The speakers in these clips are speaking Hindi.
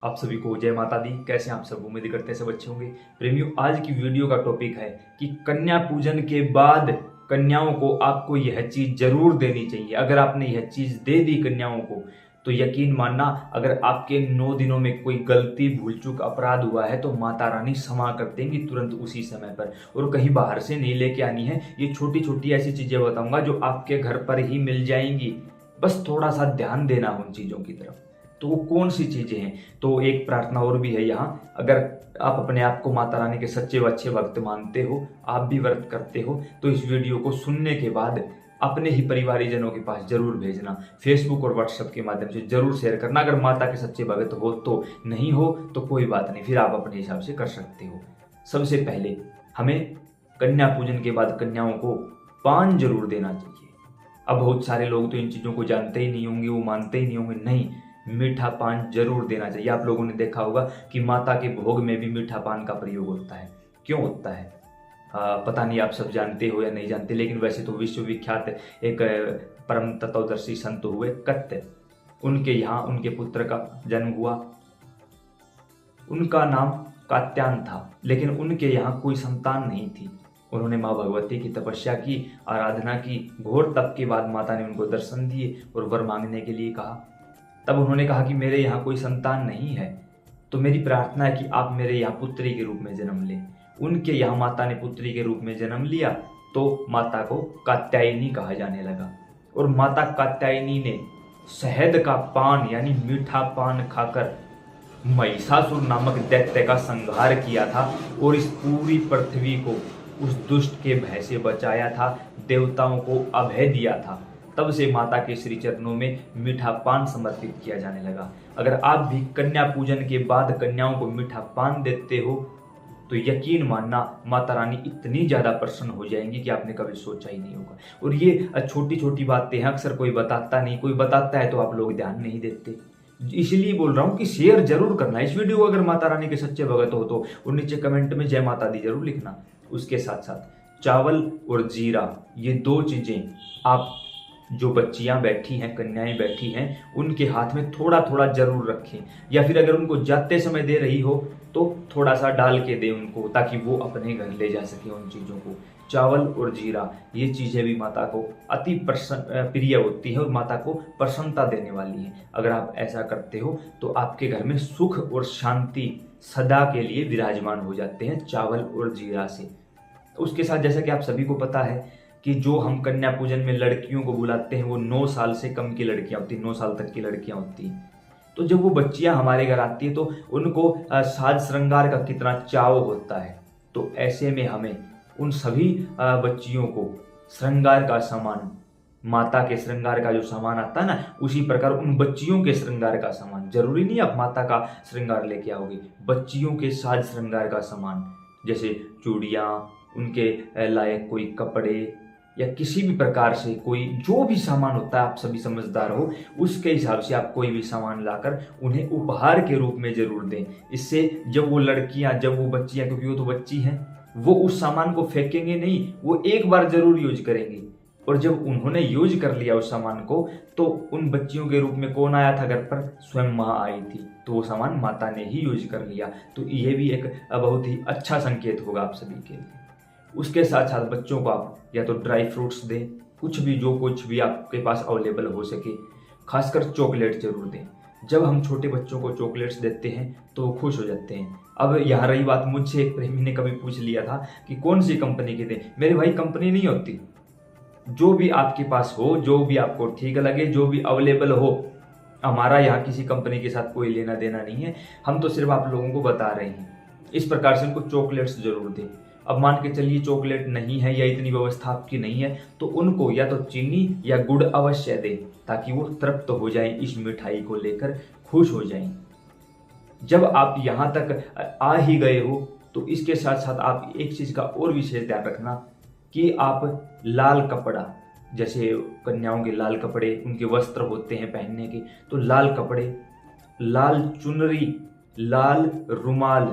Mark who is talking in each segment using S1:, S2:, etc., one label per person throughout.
S1: आप सभी को जय माता दी। कैसे हैं आप सब? उम्मीद करते हैं सब अच्छे होंगे। प्रेमियों, आज की वीडियो का टॉपिक है कि कन्या पूजन के बाद कन्याओं को आपको यह चीज जरूर देनी चाहिए। अगर आपने यह चीज दे दी कन्याओं को तो यकीन मानना, अगर आपके 9 दिनों में कोई गलती भूल चूक अपराध हुआ है तो माता रानी क्षमा कर देंगी तुरंत उसी समय पर, और कहीं बाहर से नहीं लेके आनी है। ये छोटी छोटी ऐसी चीजें बताऊंगा जो आपके घर पर ही मिल जाएंगी। बस थोड़ा सा ध्यान देना उन चीजों की तरफ। तो वो कौन सी चीजें हैं? तो एक प्रार्थना और भी है यहाँ। अगर आप अपने आप को माता रानी के सच्चे व अच्छे भक्त मानते हो, आप भी व्रत करते हो, तो इस वीडियो को सुनने के बाद अपने ही परिवारीजनों के पास जरूर भेजना। फेसबुक और व्हाट्सएप के माध्यम से जरूर शेयर करना। अगर माता के सच्चे भक्त हो तो, नहीं हो तो कोई बात नहीं, फिर आप अपने हिसाब से कर सकते हो। सबसे पहले हमें कन्या पूजन के बाद कन्याओं को पान जरूर देना चाहिए। अब बहुत सारे लोग तो इन चीजों को जानते ही नहीं होंगे, वो मानते ही नहीं होंगे। नहीं, मीठा पान जरूर देना चाहिए। आप लोगों ने देखा होगा कि माता के भोग में भी मीठा पान का प्रयोग होता है। क्यों होता है पता नहीं, आप सब जानते हो या नहीं जानते, लेकिन वैसे तो विश्वविख्यात एक परम तत्वदर्शी संत हुए कत्य, उनके यहाँ उनके पुत्र का जन्म हुआ। उनका नाम कात्यायन था, लेकिन उनके यहाँ कोई संतान नहीं थी। उन्होंने माँ भगवती की तपस्या की, आराधना की। घोर तप के बाद माता ने उनको दर्शन दिए और वर मांगने के लिए कहा। तब उन्होंने कहा कि मेरे यहाँ कोई संतान नहीं है, तो मेरी प्रार्थना है कि आप मेरे यहाँ पुत्री के रूप में जन्म लें। उनके यहाँ माता ने पुत्री के रूप में जन्म लिया, तो माता को कात्यायनी कहा जाने लगा। और माता कात्यायनी ने शहद का पान यानी मीठा पान खाकर महिषासुर नामक दैत्य का संहार किया था और इस पूरी पृथ्वी को उस दुष्ट के भय से बचाया था, देवताओं को अभय दिया था। तब से माता के श्री चरणों में मीठा पान समर्पित किया जाने लगा। अगर आप भी कन्या पूजन के बाद कन्याओं को मीठा पान देते हो तो यकीन मानना, माता रानी इतनी ज्यादा प्रसन्न हो जाएंगी कि आपने कभी सोचा ही नहीं होगा। और ये छोटी छोटी बातें हैं, अक्सर कोई बताता नहीं, कोई बताता है तो आप लोग ध्यान नहीं देते। इसलिए बोल रहा हूँ कि शेयर जरूर करना इस वीडियो को। अगर माता रानी के सच्चे भगत हो तो और नीचे कमेंट में जय माता दी जरूर लिखना। उसके साथ साथ चावल और जीरा, ये 2 चीजें आप जो बच्चियां बैठी हैं, कन्याएं बैठी हैं, उनके हाथ में थोड़ा थोड़ा जरूर रखें, या फिर अगर उनको जाते समय दे रही हो तो थोड़ा सा डाल के दे उनको, ताकि वो अपने घर ले जा सके उन चीज़ों को। चावल और जीरा, ये चीज़ें भी माता को अति प्रिय होती है और माता को प्रसन्नता देने वाली है। अगर आप ऐसा करते हो तो आपके घर में सुख और शांति सदा के लिए विराजमान हो जाते हैं चावल और जीरा से। उसके साथ जैसा कि आप सभी को पता है कि जो हम कन्या पूजन में लड़कियों को बुलाते हैं वो 9 साल से कम की लड़कियां होती हैं, 9 साल तक की लड़कियां होती हैं। तो जब वो बच्चियां हमारे घर आती है तो उनको साज श्रृंगार का कितना चाव होता है। तो ऐसे में हमें उन सभी बच्चियों को श्रृंगार का सामान, माता के श्रृंगार का जो सामान आता है ना, उसी प्रकार उन बच्चियों के श्रृंगार का सामान, जरूरी नहीं आप माता का श्रृंगार लेके आओगे, बच्चियों के साज श्रृंगार का सामान, जैसे चूड़ियाँ, उनके लायक कोई कपड़े, या किसी भी प्रकार से कोई जो भी सामान होता है, आप सभी समझदार हो, उसके हिसाब से आप कोई भी सामान लाकर उन्हें उपहार के रूप में जरूर दें। इससे जब वो लड़कियां, जब वो बच्चियां, क्योंकि वो तो बच्ची हैं, वो उस सामान को फेंकेंगे नहीं, वो एक बार जरूर यूज करेंगी। और जब उन्होंने यूज कर लिया उस सामान को, तो उन बच्चियों के रूप में कौन आया था घर पर? स्वयं माँ आई थी, तो वो सामान माता ने ही यूज कर लिया। तो ये भी एक बहुत ही अच्छा संकेत होगा आप सभी के लिए। उसके साथ साथ बच्चों को आप या तो ड्राई फ्रूट्स दें, कुछ भी, जो कुछ भी आपके पास अवेलेबल हो सके। खासकर चॉकलेट जरूर दें। जब हम छोटे बच्चों को चॉकलेट्स देते हैं तो वो खुश हो जाते हैं। अब यहाँ रही बात, मुझसे एक प्रेमी ने कभी पूछ लिया था कि कौन सी कंपनी के दें। मेरे भाई, कंपनी नहीं होती, जो भी आपके पास हो, जो भी आपको ठीक लगे, जो भी अवेलेबल हो। हमारा यहाँ किसी कंपनी के साथ कोई लेना देना नहीं है, हम तो सिर्फ आप लोगों को बता रहे हैं। इस प्रकार से उनको चॉकलेट्स जरूर दें। अब मान के चलिए चॉकलेट नहीं है या इतनी व्यवस्था आपकी नहीं है, तो उनको या तो चीनी या गुड़ अवश्य दें, ताकि वो तृप्त हो जाएं, इस मिठाई को लेकर खुश हो जाएं। जब आप यहाँ तक आ ही गए हो तो इसके साथ साथ आप एक चीज का और विशेष ध्यान रखना कि आप लाल कपड़ा, जैसे कन्याओं के लाल कपड़े, उनके वस्त्र होते हैं पहनने के, तो लाल कपड़े, लाल चुनरी, लाल रुमाल,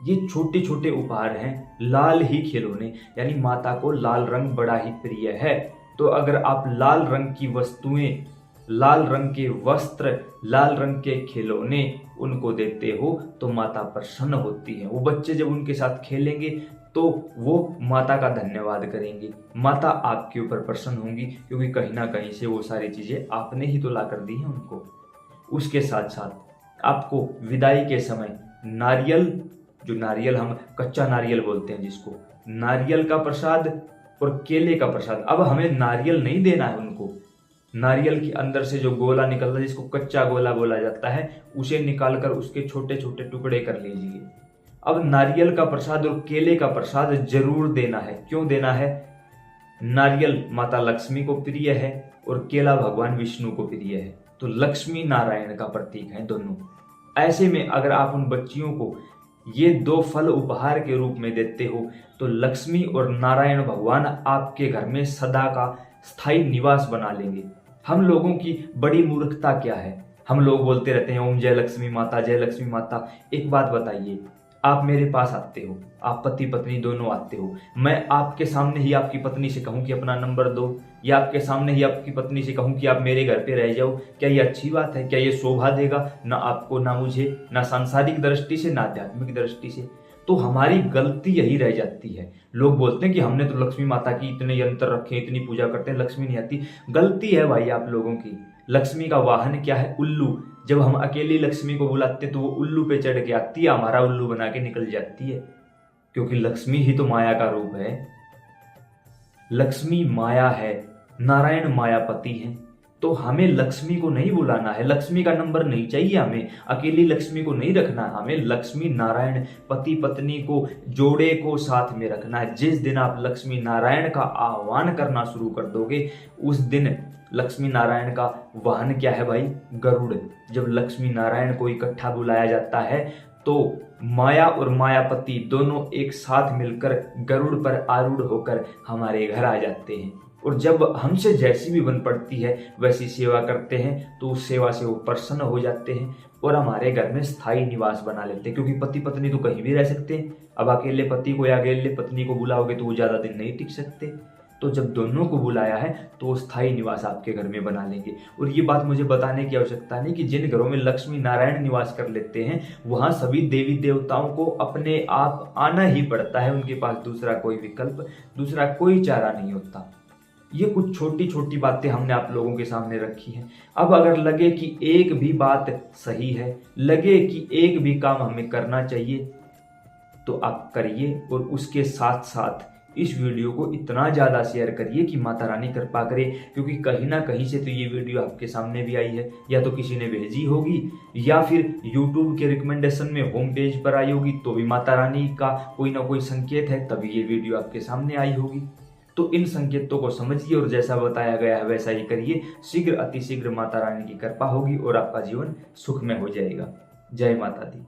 S1: ये छोटे छोटे उपहार हैं। लाल ही खिलौने, यानी माता को लाल रंग बड़ा ही प्रिय है। तो अगर आप लाल रंग की वस्तुएं, लाल रंग के वस्त्र, लाल रंग के खिलौने उनको देते हो तो माता प्रसन्न होती है। वो बच्चे जब उनके साथ खेलेंगे तो वो माता का धन्यवाद करेंगे, माता आपके ऊपर प्रसन्न होंगी, क्योंकि कहीं ना कहीं से वो सारी चीज़ें आपने ही तो ला कर दी हैं उनको। उसके साथ साथ आपको विदाई के समय नारियल, जो नारियल हम कच्चा नारियल बोलते हैं जिसको, नारियल का प्रसाद और केले का प्रसाद। अब हमें नारियल नहीं देना है उनको, नारियल के अंदर से जो गोला निकलता है जिसको कच्चा गोला बोला जाता है, उसे निकालकर उसके छोटे छोटे टुकड़े कर लीजिए। अब नारियल का प्रसाद और केले का प्रसाद जरूर देना है। क्यों देना है? नारियल माता लक्ष्मी को प्रिय है और केला भगवान विष्णु को प्रिय है, तो लक्ष्मी नारायण का प्रतीक है दोनों। ऐसे में अगर आप उन बच्चियों को ये दो फल उपहार के रूप में देते हो तो लक्ष्मी और नारायण भगवान आपके घर में सदा का स्थायी निवास बना लेंगे। हम लोगों की बड़ी मूर्खता क्या है, हम लोग बोलते रहते हैं ओम जय लक्ष्मी माता, जय लक्ष्मी माता। एक बात बताइए, आप मेरे पास आते हो, आप पति पत्नी दोनों आते हो, मैं आपके सामने ही आपकी पत्नी से कहूं कि अपना नंबर दो, या आपके सामने ही आपकी पत्नी से कहूं कि आप मेरे घर पे रह जाओ, क्या ये अच्छी बात है? क्या ये शोभा देगा? ना आपको, ना मुझे, ना सांसारिक दृष्टि से, ना आध्यात्मिक दृष्टि से। तो हमारी गलती यही रह जाती है। लोग बोलते हैं कि हमने तो लक्ष्मी माता की इतने यंत्र रखे, इतनी पूजा करते हैं, लक्ष्मी नहीं आती। गलती है भाई आप लोगों की। लक्ष्मी का वाहन क्या है? उल्लू। जब हम अकेली लक्ष्मी को बुलाते तो वो उल्लू पे चढ़ के आती है, हमारा उल्लू बना के निकल जाती है, क्योंकि लक्ष्मी ही तो माया का रूप है। लक्ष्मी माया है, नारायण मायापति हैं, तो हमें लक्ष्मी को नहीं बुलाना है, लक्ष्मी का नंबर नहीं चाहिए हमें, अकेली लक्ष्मी को नहीं रखना है हमें, लक्ष्मी नारायण पति पत्नी को, जोड़े को साथ में रखना है। जिस दिन आप लक्ष्मी नारायण का आह्वान करना शुरू कर दोगे, उस दिन लक्ष्मी नारायण का वाहन क्या है भाई? गरुड़। जब लक्ष्मी नारायण को इकट्ठा बुलाया जाता है तो माया और मायापति दोनों एक साथ मिलकर गरुड़ पर आरूढ़ होकर हमारे घर आ जाते हैं, और जब हमसे जैसी भी बन पड़ती है वैसी सेवा करते हैं तो उस सेवा से वो प्रसन्न हो जाते हैं और हमारे घर में स्थायी निवास बना लेते हैं। क्योंकि पति पत्नी तो कहीं भी रह सकते हैं, अब अकेले पति को या अकेले पत्नी को बुलाओगे तो वो ज़्यादा दिन नहीं टिक सकते। तो जब दोनों को बुलाया है तो वो स्थायी निवास आपके घर में बना लेंगे। और ये बात मुझे बताने की आवश्यकता नहीं कि जिन घरों में लक्ष्मी नारायण निवास कर लेते हैं वहाँ सभी देवी देवताओं को अपने आप आना ही पड़ता है, उनके पास दूसरा कोई विकल्प, दूसरा कोई चारा नहीं होता। ये कुछ छोटी छोटी बातें हमने आप लोगों के सामने रखी हैं। अब अगर लगे कि एक भी बात सही है, लगे कि एक भी काम हमें करना चाहिए, तो आप करिए, और उसके साथ साथ इस वीडियो को इतना ज़्यादा शेयर करिए कि माता रानी कृपा करे। क्योंकि कहीं ना कहीं से तो ये वीडियो आपके सामने भी आई है, या तो किसी ने भेजी होगी, या फिर YouTube के रिकमेंडेशन में होम पेज पर आई होगी, तो भी माता रानी का कोई ना कोई संकेत है, तभी ये वीडियो आपके सामने आई होगी। तो इन संकेतों को समझिए और जैसा बताया गया है वैसा ही करिए। शीघ्र अतिशीघ्र माता रानी की कृपा होगी और आपका जीवन सुखमय हो जाएगा। जय माता दी।